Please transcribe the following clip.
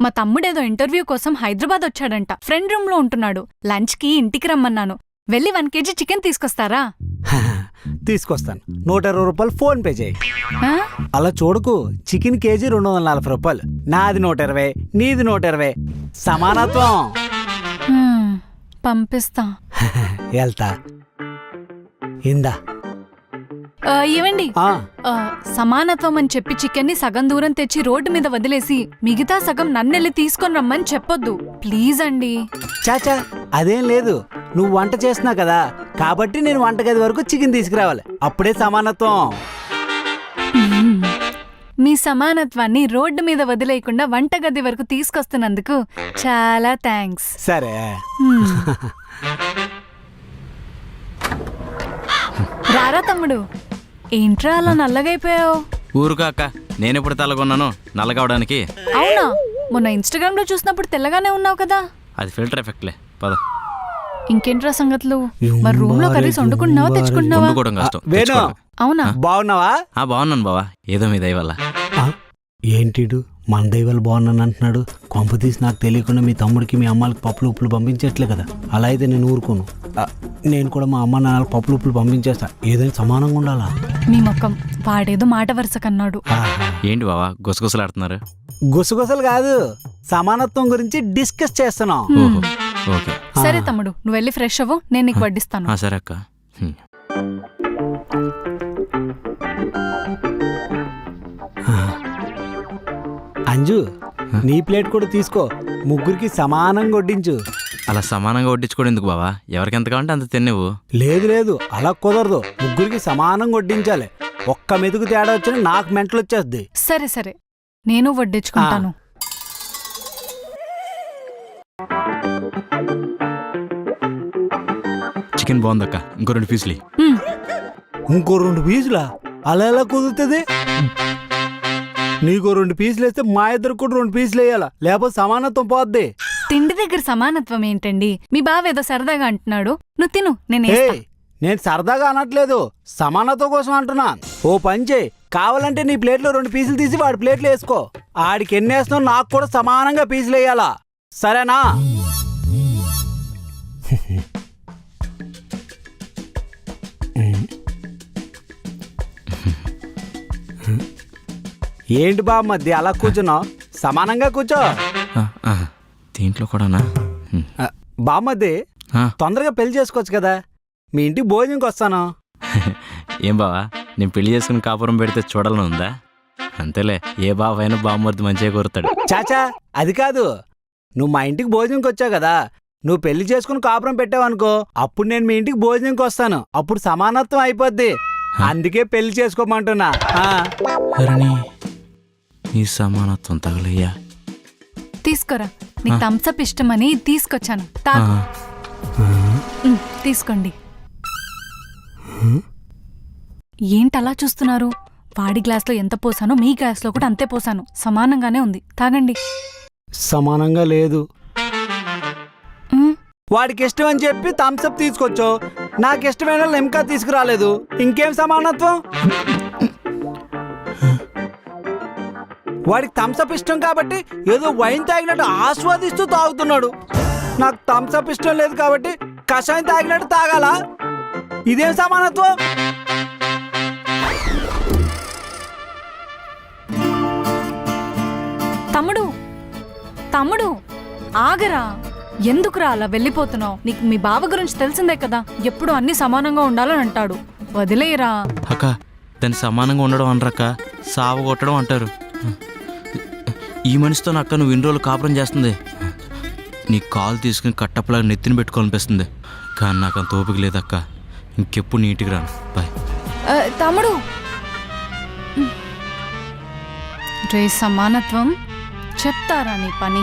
మా తమ్ముడేదో ఇంటర్వ్యూ కోసం హైదరాబాద్ వచ్చాడంట. ఫ్రెండ్ రూమ్ లో ఉంటున్నాడు. లంచ్ కి ఇంటికి రమ్మన్నాను. వెళ్ళి 1 kg చికెన్ తీసుకొస్తారా? తీసుకొస్తాను. 120 రూపాయలు ఫోన్ పే చేయి. ఆ? అలా చూడకు. చికెన్ కేజీ 240 రూపాయలు. నాది 120, నీది 120. సమానత్వం. పంపిస్తా. వెళ్తా. ఇందా. ఏవండి, సమానత్వం అని చెప్పి చికెన్ ని సగం దూరం తెచ్చి రోడ్డు మీద వదిలేసి మిగతా సగం నన్నెళ్ళి తీసుకొని రమ్మని చెప్పొద్దు ప్లీజ్ అండి. చాచా అదేం లేదు. నువ్వు వంట చేస్తున్నావు కదా, కాబట్టి నేను వంటగది వరకు చికెన్ తీసుకురావాలి. అప్పుడే సమానత్వం. మీ సమానత్వాన్ని రోడ్డు మీద వదిలేయకుండా వంటగది వరకు తీసుకొస్తున్నందుకు చాలా థ్యాంక్స్. సరే. రారా తమ్ముడు. ఏంట్రా అలా నల్లగైపోయావు? ఊరుకా అక్క, నేనెప్పుడు తెల్లగొన్నాను నల్లగవడానికి? అవునా? మొన్న ఇన్స్టాగ్రామ్ లో చూసినప్పుడు తెల్లగానే ఉన్నావు కదా. అది ఫిల్టర్ ఎఫెక్ట్లే. పద. ఇంకేంట్రా సంగతులు? మరి రూమ్ లో కర్రీస్ వండుకుంటున్నావా తెచ్చుకుంటున్నావా? వండుకోవడం కష్టం. అవునా? బాగున్నావా? బాగున్నాను బావా, ఏదో మీ దయ వల్ల. ఏంటిడు మన దైవాలు బాగున్నాను అంటున్నాడు. కొంప తీసి నాకు తెలియకుండా మీ తమ్ముడికి మీ అమ్మాలకి పప్పులు ఉప్పులు పంపించట్లే కదా. అలా అయితే నేను ఊరుకోను. నేను కూడా మా అమ్మ నాన్నలకు పప్పులు ఉప్పులు పంపించేస్తా. ఏదైనా సమానంగా ఉండాలా? మీ మొక్కం వాడేదో మాట వరుస కన్నాడు. ఏంటి బావా గుసగుసలాడుతున్నారు? గుసగుసలు కాదు, సమానత్వం గురించి డిస్కస్ చేస్తున్నాం. ఓకే సరే తమ్ముడు, నువ్వు వెళ్ళి ఫ్రెష్ అవ్వు, నేను నీకు వడ్డిస్తాను. సరే అక్క. అంజు, నీ ప్లేట్ కూడా తీసుకో. ముగ్గురికి సమానంగా వడ్డించు. అలా సమానంగా వడ్డించుకోవడం ఎందుకు బావా? ఎవరికి ఎంత కావాలంటే అంత తినేవు. లేదు లేదు, అలా కుదరదు. ముగ్గురికి సమానంగా వడ్డించాలి. ఒక్క మెతుకు తేడా వచ్చినా నాకు మెంటలు వచ్చేస్తుంది. సరే సరే, నేను వడ్డించుకుంటాను. చికెన్ బాగుందక్క, ఇంకో 2 పీసులు. ఇంకో 2 పీసులా? అలా ఎలా కుదురుతుంది? నీకు 2 పీసులు వేస్తే మా ఇద్దరు కూడా 2 పీసులు వేయాలా, లేకపోతే సమానత్వం పోద్ది. తిండి దగ్గర సమానత్వం ఏంటండి? మీ బావ ఏదో సరదాగా అంటున్నాడు. నువ్వు తిను, నేను సరదాగా అనట్లేదు, సమానత్వం కోసం అంటున్నా. ఓ పని చేయి, కావాలంటే నీ ప్లేట్లో 2 పీసులు తీసి వాడి ప్లేట్లో వేసుకో. ఆడికి ఎన్ని వేస్తున్నావు నాకు కూడా సమానంగా పీసులు వేయాలా, సరేనా? ఏంటి బా మధ్య అలా కూర్చున్నావు? సమానంగా కూర్చో. దీంట్లో కూడానా? బామ్మద్ది, తొందరగా పెళ్లి చేసుకోవచ్చు కదా. మీ ఇంటికి భోజనంకి వస్తాను. ఏం బావా, నేను పెళ్లి చేసుకుని కాపురం పెడితే చూడాలని ఉందా? అంతేలే, ఏ బావైనా బామ్మర్ది మంచిగా కోరుతాడు. చాచా అది కాదు, నువ్వు మా ఇంటికి భోజనంకి వచ్చావు కదా, నువ్వు పెళ్లి చేసుకుని కాపురం పెట్టావనుకో, అప్పుడు నేను మీ ఇంటికి భోజనంకి వస్తాను. అప్పుడు సమానత్వం అయిపోద్ది. అందుకే పెళ్లి చేసుకోమంటున్నా. నీ సమానత్వం తగలయ్యా. తీసుకోరా, నీకు థమ్సప్ ఇష్టమని తీసుకొచ్చాను. తాగు. తీసుకోండి. ఏంటలా చూస్తున్నారు? వాడి గ్లాస్లో ఎంత పోసానో మీ గ్లాస్లో కూడా అంతే పోసాను. సమానంగానే ఉంది, తాగండి. సమానంగా లేదు. వాడికి ఇష్టం అని చెప్పి థమ్సప్ తీసుకొచ్చో, నాకు ఇష్టమైన లెమ్కా తీసుకురాలేదు. ఇంకేం సమానత్వం? వాడికి థమ్సప్ ఇష్టం కాబట్టి ఏదో వైన్ తాగినట్టు ఆస్వాదిస్తూ తాగుతున్నాడు. నాకు థమ్సప్ ఇష్టం లేదు కాబట్టి కషాయం తాగినట్టు తాగాలా? ఇదేం సమానత్వం? తమ్ముడు తమ్ముడు ఆగరా, ఎందుకురా అలా వెళ్ళిపోతున్నావు? నీకు మీ బావ గురించి తెలిసిందే కదా, ఎప్పుడు అన్ని సమానంగా ఉండాలని అంటాడు. వదిలేరా. అక్క, దాన్ని సమానంగా ఉండడం అనరక్క, సావు కొట్టడం అంటారు. ఈ మనిషితో అక్క నువ్వు ఇన్ని రోజులు కాపురం చేస్తుంది. నీ కాలు తీసుకుని కట్టప్పలాగా నెత్తిని పెట్టుకోవాలనిపిస్తుంది. కానీ నాకు అంత ఓపిక లేదక్క. ఇంకెప్పుడు నీటికి రాను. బాయ్. తమ్ముడు, రే సమానత్వం చెప్తారా నీ పని?